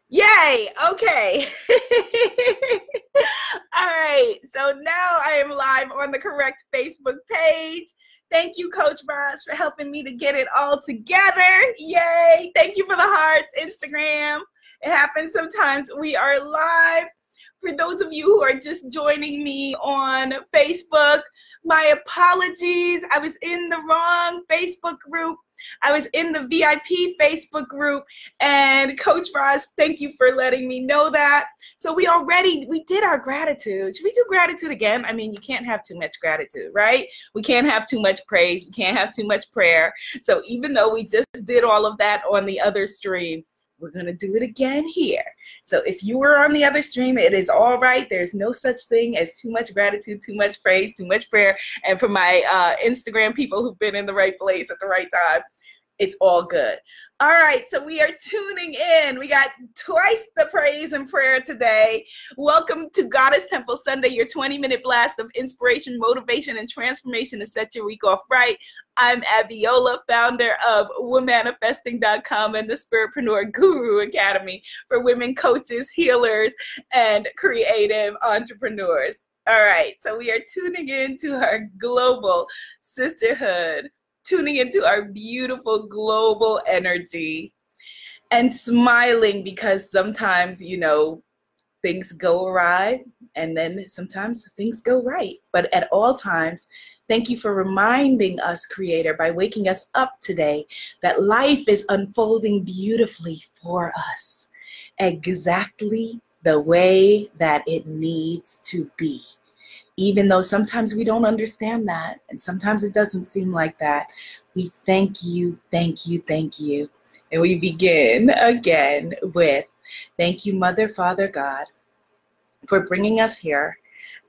Yay! Okay. All right. So now I am live on the correct Facebook page. Thank you, Coach Ross, for helping me to get it all together. Yay! Thank you for the hearts, Instagram. It happens sometimes. We are live. For those of you who are just joining me on Facebook, my apologies. I was in the wrong Facebook group. I was in the VIP Facebook group, and Coach Ross, thank you for letting me know that. So we did our gratitude. Should we do gratitude again? I mean, you can't have too much gratitude, right? We can't have too much praise. We can't have too much prayer. So even though we just did all of that on the other stream, we're going to do it again here. So if you were on the other stream, it is all right. There's no such thing as too much gratitude, too much praise, too much prayer. And for my Instagram people who've been in the right place at the right time, it's all good. All right, so we are tuning in. We got twice the praise and prayer today. Welcome to Goddess Temple Sunday, your 20-minute blast of inspiration, motivation, and transformation to set your week off right. I'm Abiola, founder of womanifesting.com and the Spiritpreneur Guru Academy for women coaches, healers, and creative entrepreneurs. All right, so we are tuning in to our global sisterhood, tuning into our beautiful global energy and smiling because sometimes, you know, things go awry and then sometimes things go right. But at all times, thank you for reminding us, Creator, by waking us up today, that life is unfolding beautifully for us, exactly the way that it needs to be. Even though sometimes we don't understand that, and sometimes it doesn't seem like that, we thank you, thank you, thank you. And we begin again with, thank you, Mother, Father, God, for bringing us here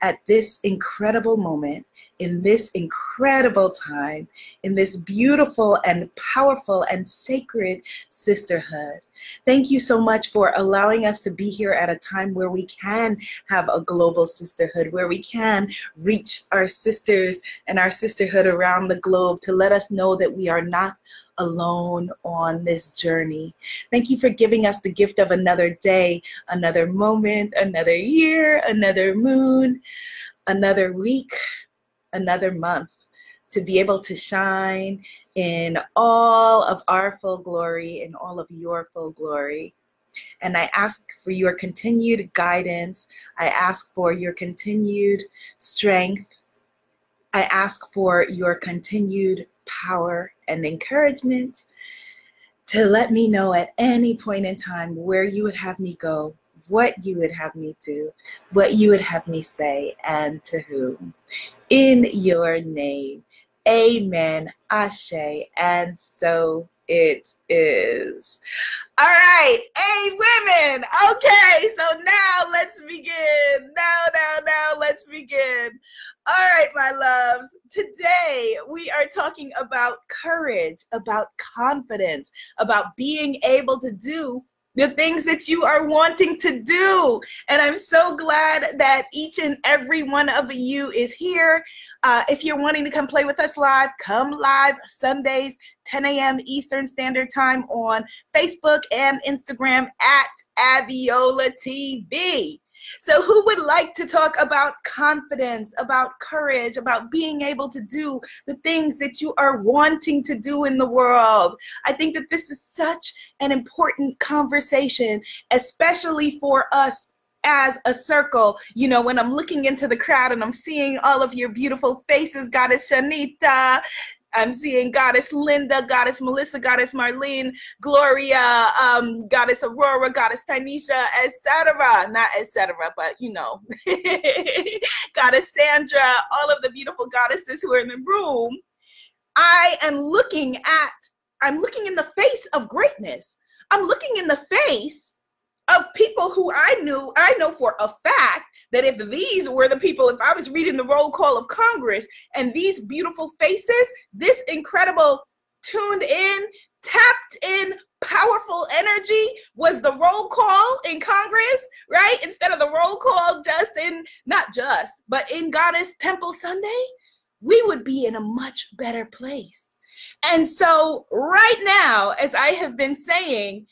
at this incredible moment, in this incredible time, in this beautiful and powerful and sacred sisterhood. Thank you so much for allowing us to be here at a time where we can have a global sisterhood, where we can reach our sisters and our sisterhood around the globe to let us know that we are not alone on this journey. Thank you for giving us the gift of another day, another moment, another year, another moon, another week, another month, to be able to shine in all of our full glory, in all of your full glory. And I ask for your continued guidance. I ask for your continued strength. I ask for your continued power and encouragement to let me know at any point in time where you would have me go, what you would have me do, what you would have me say, and to whom. In your name, amen, ashe, and so it is. All right, hey women. Okay, so now let's begin. Now, let's begin. All right, my loves. Today we are talking about courage, about confidence, about being able to do the things that you are wanting to do. And I'm so glad that each and every one of you is here. If you're wanting to come play with us live, come live Sundays, 10 a.m. Eastern Standard Time on Facebook and Instagram at Abiola TV. So who would like to talk about confidence, about courage, about being able to do the things that you are wanting to do in the world? I think that this is such an important conversation, especially for us as a circle. You know, when I'm looking into the crowd and I'm seeing all of your beautiful faces, Goddess Shanita, I'm seeing Goddess Linda, Goddess Melissa, Goddess Marlene, Gloria, Goddess Aurora, Goddess Tanisha, etc. Not etc., but you know, Goddess Sandra, all of the beautiful goddesses who are in the room. I'm looking in the face of greatness. I'm looking in the face of people who I know for a fact that if these were the people, if I was reading the roll call of Congress and these beautiful faces, this incredible tuned in, tapped in, powerful energy was the roll call in Congress, right? Instead of the roll call but in Goddess Temple Sunday, we would be in a much better place. And so right now, as I have been saying,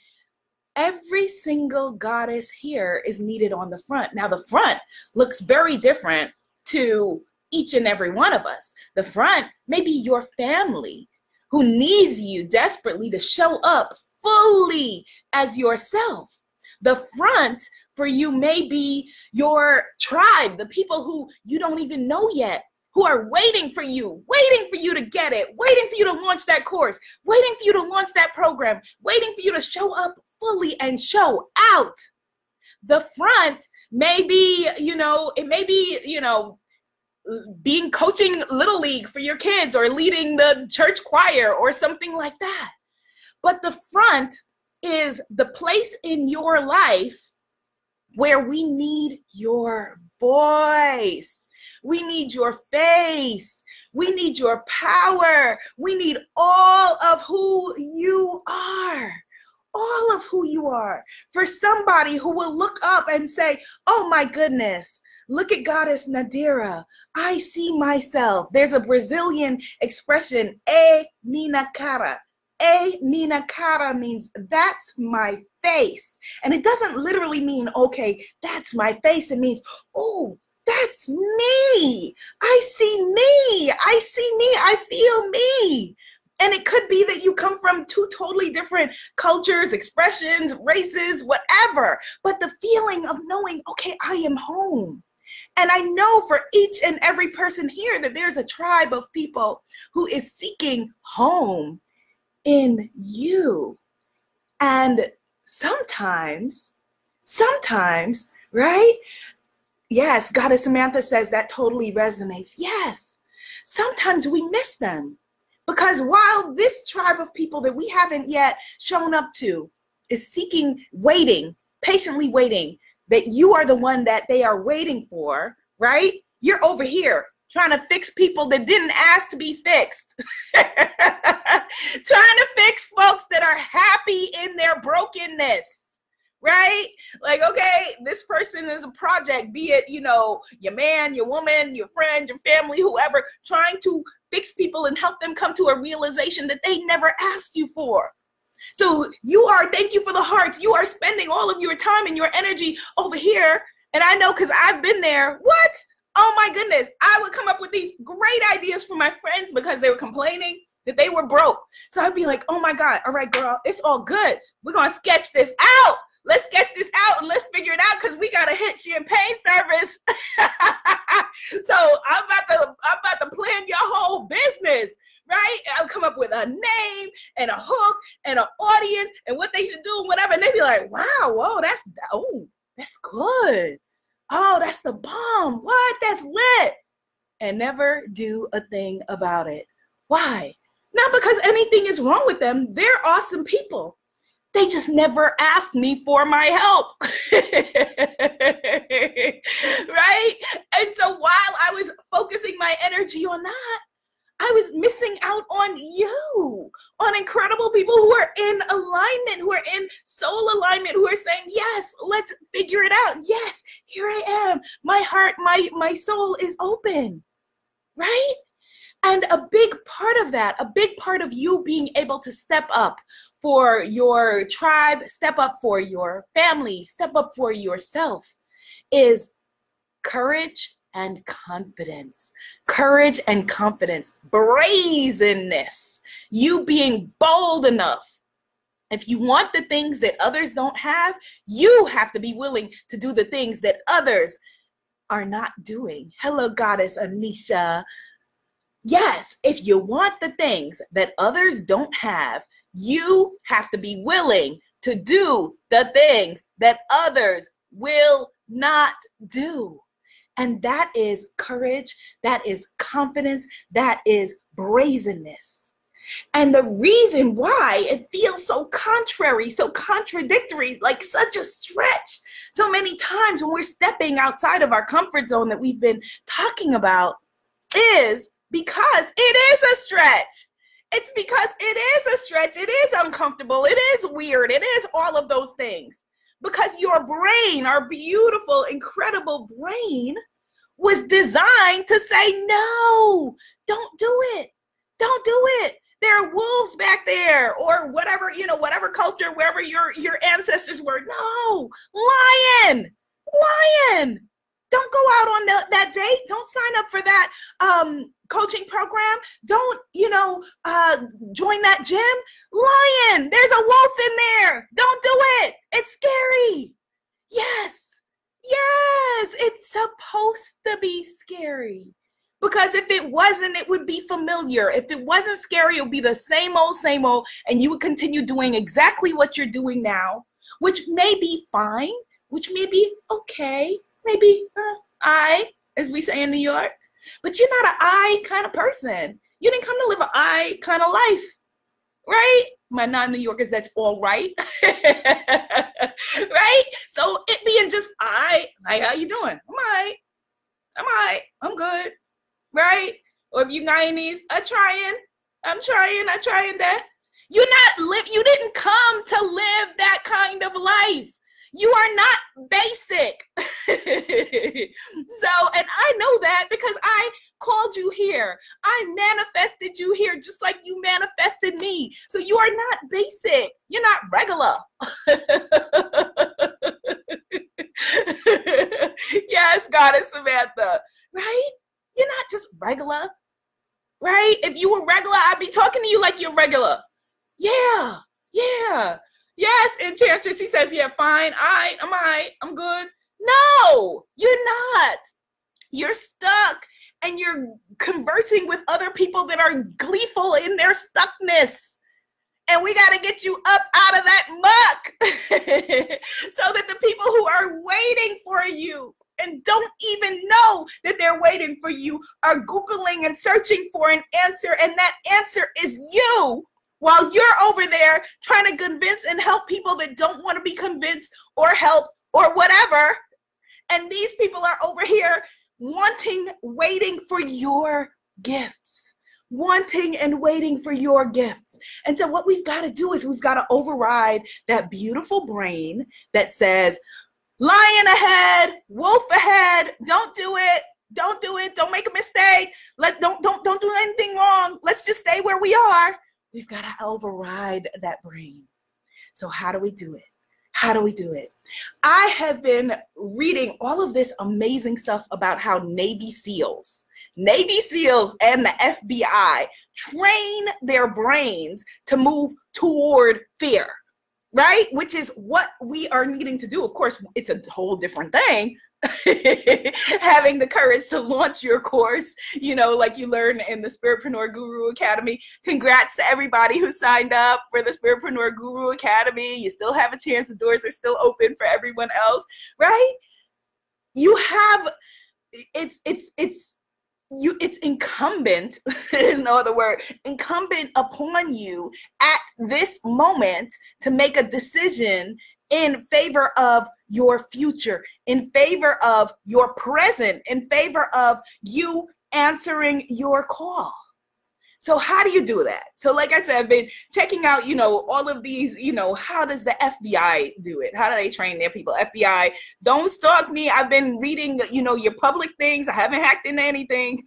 every single goddess here is needed on the front. Now, the front looks very different to each and every one of us. The front may be your family who needs you desperately to show up fully as yourself. The front for you may be your tribe, the people who you don't even know yet, who are waiting for you to get it, waiting for you to launch that course, waiting for you to launch that program, waiting for you to show up fully and show out. The front may be, being coaching Little League for your kids or leading the church choir or something like that. But the front is the place in your life where we need your voice. We need your face. We need your power. We need all of who you are. All of who you are. For somebody who will look up and say, oh my goodness, look at Goddess Nadira. I see myself. There's a Brazilian expression, e minha cara. E minha cara means that's my face. And it doesn't literally mean, okay, that's my face. It means, oh, that's me. I see me. I see me. I feel me. And it could be that you come from two totally different cultures, expressions, races, whatever. But the feeling of knowing, okay, I am home. And I know for each and every person here that there's a tribe of people who is seeking home in you. And sometimes, right? Yes, Goddess Samantha says that totally resonates. Yes, sometimes we miss them because while this tribe of people that we haven't yet shown up to is seeking, waiting, patiently waiting, that you are the one that they are waiting for, right? You're over here trying to fix people that didn't ask to be fixed. Trying to fix folks that are happy in their brokenness, right? Like, okay, this person is a project, be it, your man, your woman, your friend, your family, whoever, trying to fix people and help them come to a realization that they never asked you for. So thank you for the hearts. You are spending all of your time and your energy over here. And I know because I've been there. What? Oh my goodness. I would come up with these great ideas for my friends because they were complaining that they were broke. So I'd be like, oh my God, all right, girl, it's all good. We're going to sketch this out. Let's sketch this out and let's figure it out because we got to hit champagne service. So I'm about to plan your whole business, right? I'll come up with a name and a hook and an audience and what they should do and whatever. And they'd be like, wow, whoa, that's good. Oh, that's the bomb. What? That's lit. And never do a thing about it. Why? Not because anything is wrong with them. They're awesome people. They just never asked me for my help. Right? And so while I was focusing my energy on that, I was missing out on you, on incredible people who are in alignment, who are in soul alignment, who are saying, yes, let's figure it out. Yes, here I am. My heart, my soul is open, right? And a big part of that, a big part of you being able to step up for your tribe, step up for your family, step up for yourself is courage and confidence. Courage and confidence, brazenness, you being bold enough. If you want the things that others don't have, you have to be willing to do the things that others are not doing. Hello, Goddess Anisha. Yes, if you want the things that others don't have, you have to be willing to do the things that others will not do. And that is courage, that is confidence, that is brazenness. And the reason why it feels so contrary, so contradictory, like such a stretch, so many times when we're stepping outside of our comfort zone that we've been talking about is because it is a stretch. It's because it is a stretch. It is uncomfortable. It is weird. It is all of those things. Because your brain, our beautiful, incredible brain, was designed to say, no, don't do it. Don't do it. There are wolves back there, or whatever, you know, whatever culture, wherever your ancestors were. No, lion, lion. Don't go out on that date. Don't sign up for that coaching program. Don't, you know, join that gym. Lion, there's a wolf in there. Don't do it. It's scary. Yes, yes, it's supposed to be scary. Because if it wasn't, it would be familiar. If it wasn't scary, it would be the same old, and you would continue doing exactly what you're doing now, which may be fine, which may be okay, maybe I, as we say in New York, but you're not an I kind of person. You didn't come to live an I kind of life, right? My non-New Yorkers, that's all right, right? So it being just I, like, how you doing? I'm good. Right? Or if you Guyanese, I'm trying that. You didn't come to live that kind of life. You are not basic. So, and I know that because I called you here. I manifested you here just like you manifested me. So you are not basic. You're not regular. Yes, Goddess Samantha. Right? You're not just regular, right? If you were regular, I'd be talking to you like you're regular. Yeah. Yes, Enchantress, she says, yeah, fine, I'm good. No, you're not. You're stuck, and you're conversing with other people that are gleeful in their stuckness. And we got to get you up out of that muck so that the people who are waiting for you and don't even know that they're waiting for you are Googling and searching for an answer, and that answer is you, while you're over there trying to convince and help people that don't want to be convinced or help or whatever. And these people are over here waiting for your gifts. Wanting and waiting for your gifts. And so what we've got to do is we've got to override that beautiful brain that says, lion ahead, wolf ahead, don't do it, don't make a mistake, don't do anything wrong, let's just stay where we are. We've got to override that brain. So how do we do it? How do we do it? I have been reading all of this amazing stuff about how Navy SEALs and the FBI train their brains to move toward fear, right? Which is what we are needing to do. Of course, it's a whole different thing. Having the courage to launch your course, you know, like you learn in the Spiritpreneur Guru Academy. Congrats to everybody who signed up for the Spiritpreneur Guru Academy. You still have a chance. The doors are still open for everyone else, right? You have, it's incumbent, there's no other word, incumbent upon you at this moment to make a decision in favor of your future, in favor of your present, in favor of you answering your call. So how do you do that? So like I said, I've been checking out, you know, all of these, you know, how does the FBI do it? How do they train their people? FBI, don't stalk me. I've been reading, you know, your public things. I haven't hacked into anything.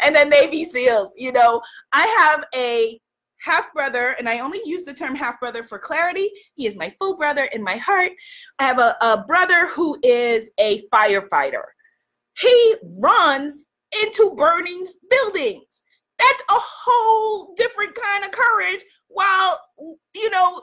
And then Navy SEALs, you know, I have a half brother, and I only use the term half brother for clarity. He is my full brother in my heart. I have a brother who is a firefighter. He runs into burning buildings. That's a whole different kind of courage, while, you know,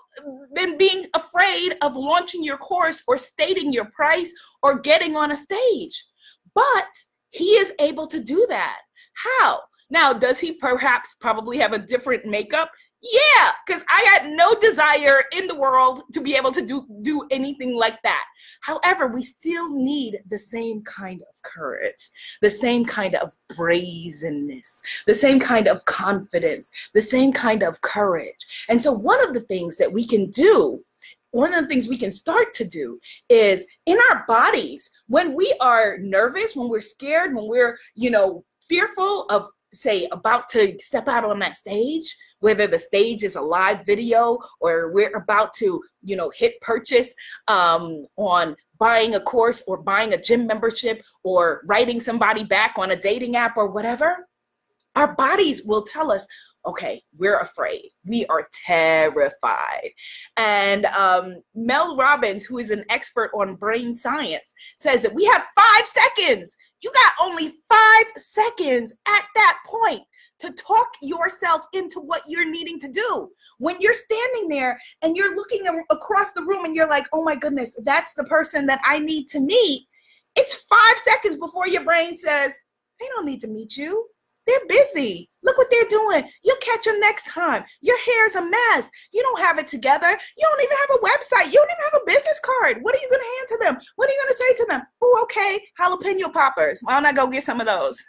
than being afraid of launching your course or stating your price or getting on a stage. But he is able to do that. How? Now, does he probably have a different makeup? Yeah, because I got no desire in the world to be able to do anything like that. However, we still need the same kind of courage, the same kind of brazenness, the same kind of confidence, the same kind of courage. And so one of the things that we can do, one of the things we can start to do is in our bodies, when we are nervous, when we're scared, when we're, you know, fearful of, say, about to step out on that stage, whether the stage is a live video or we're about to, you know, hit purchase on buying a course or buying a gym membership or writing somebody back on a dating app or whatever, our bodies will tell us, Okay, we're afraid. We are terrified. And Mel Robbins, who is an expert on brain science, says that we have 5 seconds. You got only 5 seconds at that point to talk yourself into what you're needing to do. When you're standing there and you're looking across the room and you're like, oh my goodness, that's the person that I need to meet. It's 5 seconds before your brain says, they don't need to meet you. They're busy. Look what they're doing. You'll catch them next time. Your hair's a mess. You don't have it together. You don't even have a website. You don't even have a business card. What are you going to hand to them? What are you going to say to them? Oh, okay, jalapeno poppers. Why don't I go get some of those?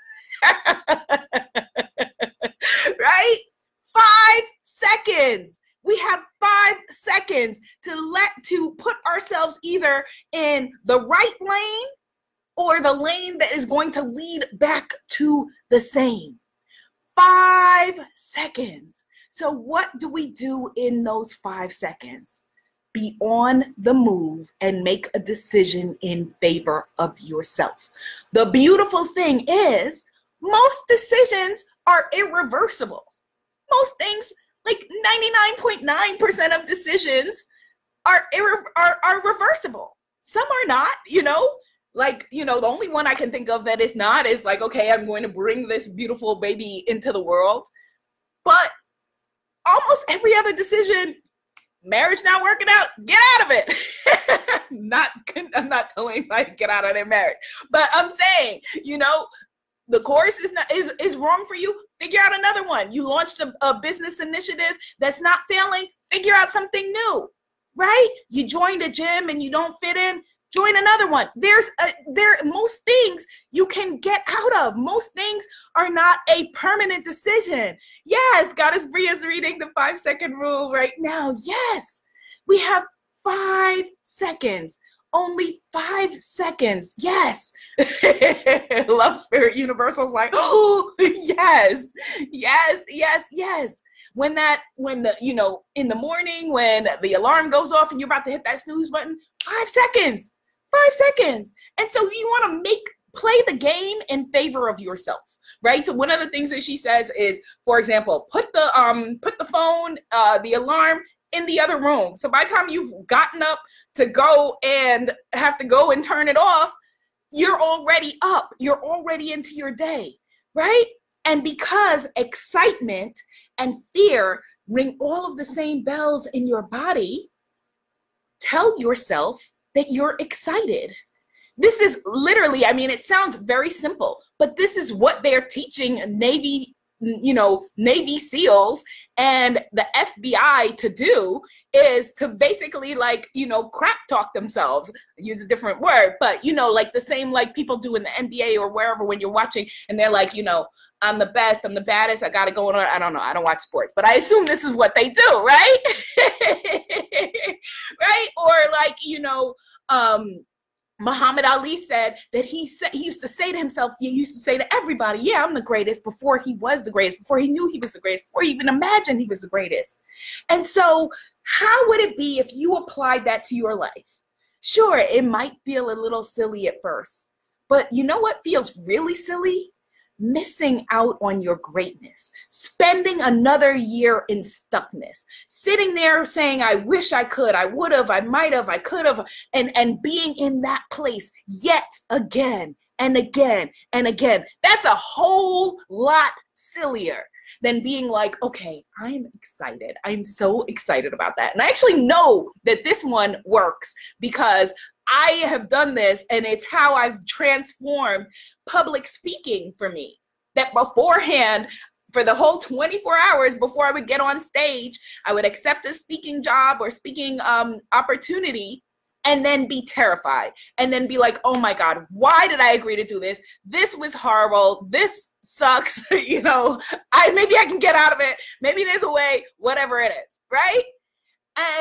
Right? 5 seconds. We have 5 seconds to put ourselves either in the right lane or the lane that is going to lead back to the same. 5 seconds. So what do we do in those 5 seconds? Be on the move and make a decision in favor of yourself. The beautiful thing is, most decisions are irreversible. Most things, like 99.9% of decisions are reversible. Some are not, Like, the only one I can think of that is not is like, okay, I'm going to bring this beautiful baby into the world. But almost every other decision, marriage not working out, get out of it. I'm not telling anybody to get out of their marriage. But I'm saying, the course is wrong for you. Figure out another one. You launched a business initiative that's not failing. Figure out something new, right? You joined a gym and you don't fit in. Join another one. Most things you can get out of. Most things are not a permanent decision. Yes, Goddess Bria is reading the 5-second rule right now. Yes, we have 5 seconds. Only 5 seconds. Yes. Love Spirit Universal's like, oh, yes, yes, yes, yes. When in the morning, when the alarm goes off and you're about to hit that snooze button, 5 seconds. 5 seconds. And so you want to play the game in favor of yourself, right? So one of the things that she says is, for example, put the phone, the alarm in the other room. So by the time you've gotten up to go and have to go and turn it off, you're already up. You're already into your day, right? And because excitement and fear ring all of the same bells in your body, tell yourself that you're excited. This is literally, it sounds very simple, but this is what they're teaching Navy SEALs and the FBI to do, is to basically crap talk themselves, use a different word, but like the same like people do in the NBA or wherever when you're watching and they're like, I'm the best, I'm the baddest, I got it going on. I don't know, I don't watch sports, but I assume this is what they do, right? Right? Or Muhammad Ali said that he used to say to himself, he used to say to everybody, yeah, I'm the greatest, before he was the greatest, before he knew he was the greatest, before he even imagined he was the greatest. And so how would it be if you applied that to your life? Sure, it might feel a little silly at first, but you know what feels really silly? Missing out on your greatness, spending another year in stuckness, sitting there saying, I wish I could, I would have, I might have, I could have, and being in that place yet again and again and again. That's a whole lot sillier than being like, okay, I'm excited. I'm so excited about that. And I actually know that this one works because I have done this and it's how I've transformed public speaking for me. That beforehand, for the whole 24 hours before I would get on stage, I would accept a speaking job or speaking opportunity and then be terrified and then be like, oh my God, why did I agree to do this? This was horrible. This sucks. Maybe I can get out of it. Maybe there's a way, whatever it is, right?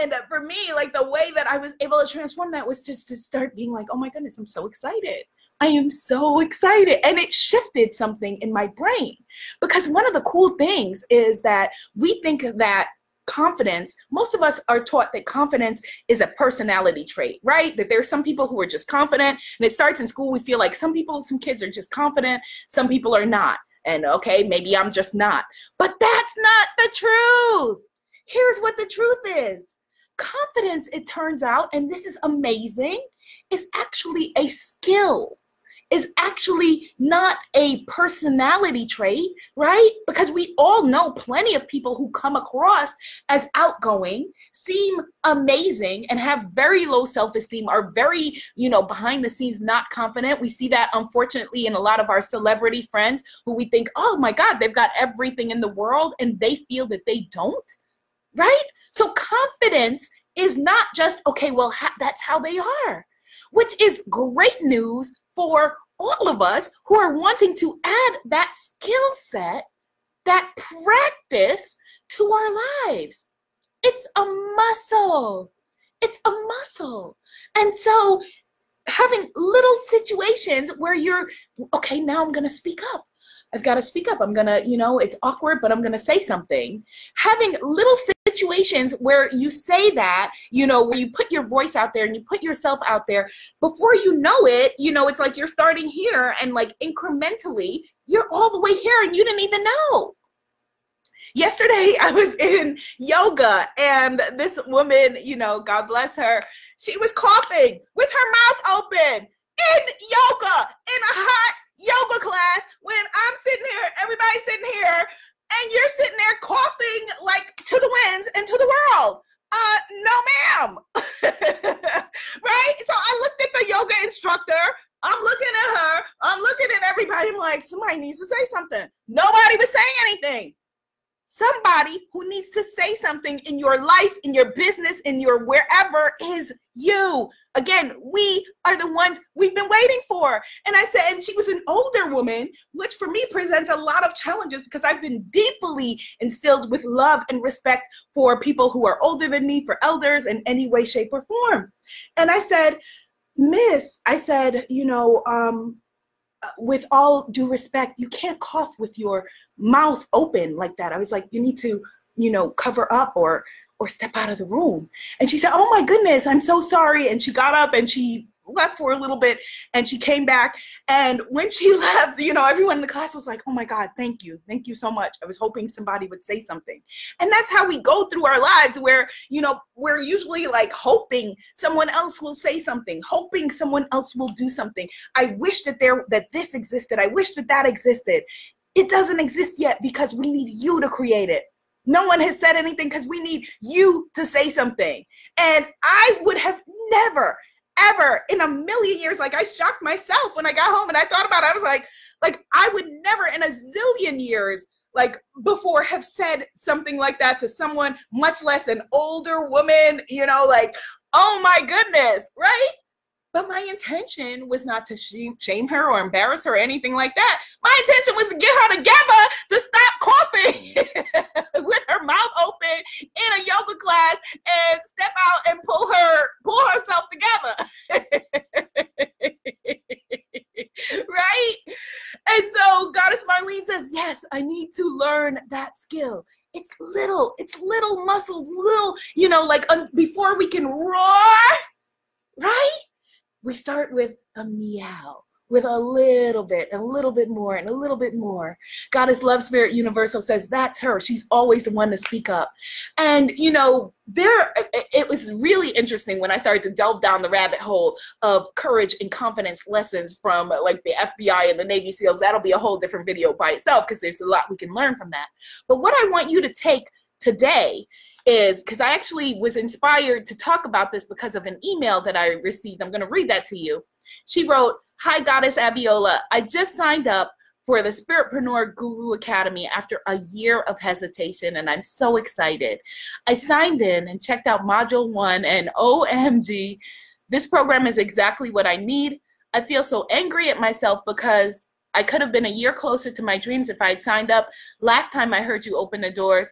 And for me, like the way that I was able to transform that was just to start being like, oh my goodness, I'm so excited. I am so excited. And it shifted something in my brain, because one of the cool things is that we think that confidence, most of us are taught that confidence is a personality trait, right? That there's some people who are just confident, and it starts in school. We feel like some kids are just confident, some people are not. and okay, maybe I'm just not. But that's not the truth. Here's what the truth is. Confidence, it turns out, and this is amazing, is actually a skill, is actually not a personality trait, right? Because we all know plenty of people who come across as outgoing, seem amazing, and have very low self-esteem, are very, behind the scenes, not confident. We see that, unfortunately, in a lot of our celebrity friends who we think, oh my God, they've got everything in the world, and they feel that they don't, right? So confidence is not just, okay, well, that's how they are, which is great news for all of us who are wanting to add that skill set, that practice to our lives. It's a muscle. It's a muscle. And so having little situations where you're, okay, now I'm going to speak up. I've got to speak up. I'm going to, it's awkward, but I'm going to say something. Having little situations where you say that, where you put your voice out there and you put yourself out there, before you know it, it's like you're starting here and like incrementally, you're all the way here and you didn't even know. Yesterday, I was in yoga and this woman, God bless her, she was coughing with her mouth open in yoga, in a hot yoga class, when I'm sitting here, everybody's sitting here, and you're sitting there coughing like to the winds and to the world. No ma'am. Right? So I looked at the yoga instructor, I'm looking at her, I'm looking at everybody, I'm like, somebody needs to say something. Nobody was saying anything. Somebody who needs to say something in your life, in your business, in your wherever is you. Again, we are the ones we've been waiting for. And I said, and she was an older woman, which for me presents a lot of challenges because I've been deeply instilled with love and respect for people who are older than me, for elders in any way, shape, or form. And I said, Miss, I said, with all due respect, you can't cough with your mouth open like that. I was like, you need to, cover up or step out of the room. And she said, oh my goodness, I'm so sorry. And she got up and she left for a little bit and she came back. And when she left, everyone in the class was like, oh my God, thank you. Thank you so much. I was hoping somebody would say something. And that's how we go through our lives where, we're usually like hoping someone else will say something, hoping someone else will do something. I wish that this existed. I wish that existed. It doesn't exist yet because we need you to create it. No one has said anything because we need you to say something. And I would have never, ever in a million years, like I shocked myself when I got home and I thought about it. I was like I would never in a zillion years, like before, have said something like that to someone, much less an older woman, like, oh my goodness, right? But my intention was not to shame her or embarrass her or anything like that. My intention was to get her together to stop coughing with her mouth open in a yoga class and step out and pull herself together. Right? And so Goddess Marlene says, yes, I need to learn that skill. It's little muscles, before we can roar, right? We start with a meow, with a little bit more, and a little bit more. Goddess Love Spirit Universal says that's her. She's always the one to speak up. And, it was really interesting when I started to delve down the rabbit hole of courage and confidence lessons from like the FBI and the Navy SEALs. That'll be a whole different video by itself because there's a lot we can learn from that. But what I want you to take today is, because I actually was inspired to talk about this because of an email that I received. I'm going to read that to you. She wrote, hi, Goddess Abiola. I just signed up for the Spiritpreneur Guru Academy after a year of hesitation, and I'm so excited. I signed in and checked out Module 1, and OMG, this program is exactly what I need. I feel so angry at myself because I could have been a year closer to my dreams if I had signed up last time I heard you open the doors.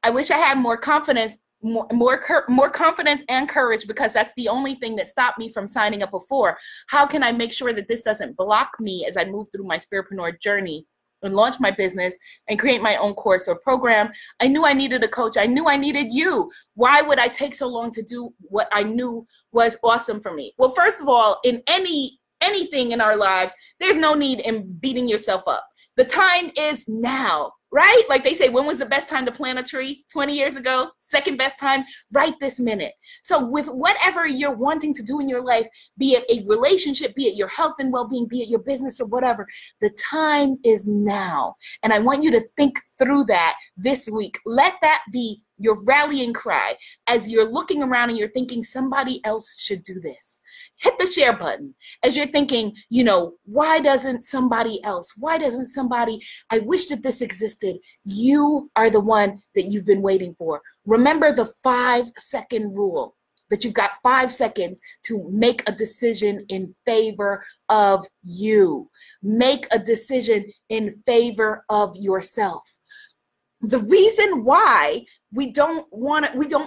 I wish I had more confidence, more confidence and courage, because that's the only thing that stopped me from signing up before. How can I make sure that this doesn't block me as I move through my Spiritpreneur journey and launch my business and create my own course or program? I knew I needed a coach. I knew I needed you. Why would I take so long to do what I knew was awesome for me? Well, first of all, in anything in our lives, there's no need in beating yourself up. The time is now, right? Like they say, when was the best time to plant a tree? 20 years ago. Second best time, right this minute. So with whatever you're wanting to do in your life, be it a relationship, be it your health and well-being, be it your business or whatever, the time is now. And I want you to think through that this week. Let that be your rallying cry as you're looking around and you're thinking somebody else should do this. Hit the share button as you're thinking, you know, why doesn't somebody else? Why doesn't somebody? I wish that this existed. You are the one that you've been waiting for. Remember the 5-second rule, that you've got 5 seconds to make a decision in favor of you. Make a decision in favor of yourself. The reason why we don't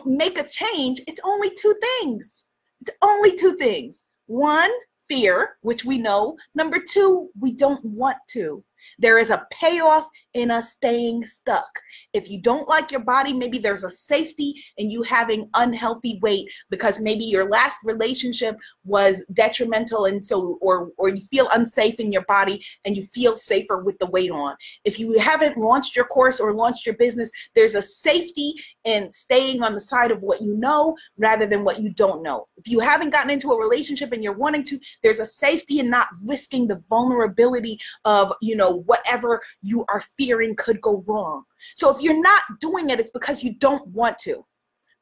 make a change, it's only 2 things. It's only 2 things. 1, fear, which we know. Number 2, we don't want to. There is a payoff in us staying stuck. If you don't like your body, maybe there's a safety in you having unhealthy weight because maybe your last relationship was detrimental, and so or you feel unsafe in your body and you feel safer with the weight on. If you haven't launched your course or launched your business, there's a safety in staying on the side of what you know rather than what you don't know. If you haven't gotten into a relationship and you're wanting to, there's a safety in not risking the vulnerability of, you know, whatever you are fearing could go wrong. So if you're not doing it, it's because you don't want to.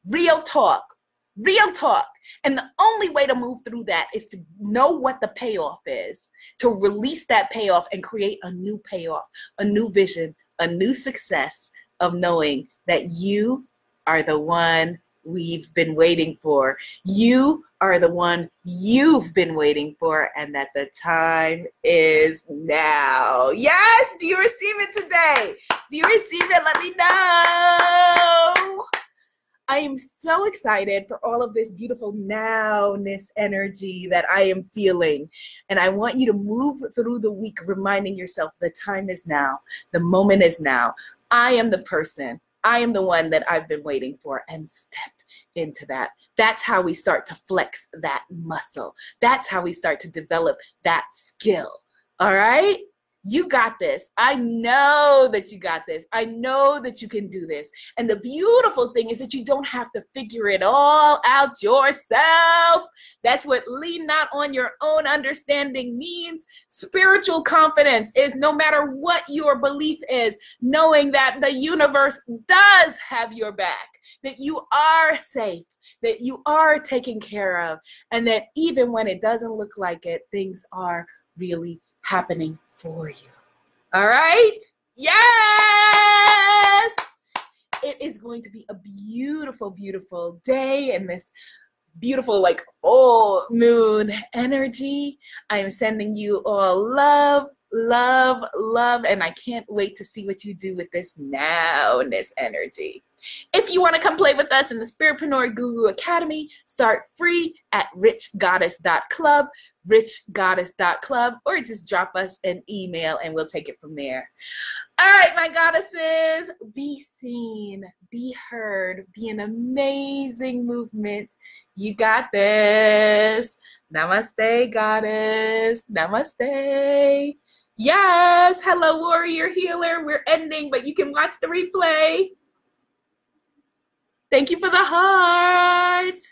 Real talk. Real talk. And the only way to move through that is to know what the payoff is, to release that payoff and create a new payoff, a new vision, a new success of knowing that you are the one we've been waiting for. You are the one you've been waiting for, and that the time is now. Yes, do you receive it today? Do you receive it? Let me know. I am so excited for all of this beautiful nowness energy that I am feeling. And I want you to move through the week reminding yourself the time is now. The moment is now. I am the person. I am the one that I've been waiting for, and step into that. That's how we start to flex that muscle. That's how we start to develop that skill. All right? You got this. I know that you got this. I know that you can do this. And the beautiful thing is that you don't have to figure it all out yourself. That's what lean not on your own understanding means. Spiritual confidence is no matter what your belief is, knowing that the universe does have your back, that you are safe, that you are taken care of, and that even when it doesn't look like it, things are really happening for you. All right? Yes! It is going to be a beautiful, beautiful day in this beautiful, like, full moon energy. I am sending you all love, love, love, and I can't wait to see what you do with this nowness energy. If you want to come play with us in the Spiritpreneur Guru Academy, start free at richgoddess.club, richgoddess.club, or just drop us an email and we'll take it from there. All right, my goddesses, be seen, be heard, be an amazing movement. You got this. Namaste, goddess. Namaste. Yes. Hello, warrior healer. We're ending, but you can watch the replay. Thank you for the hearts.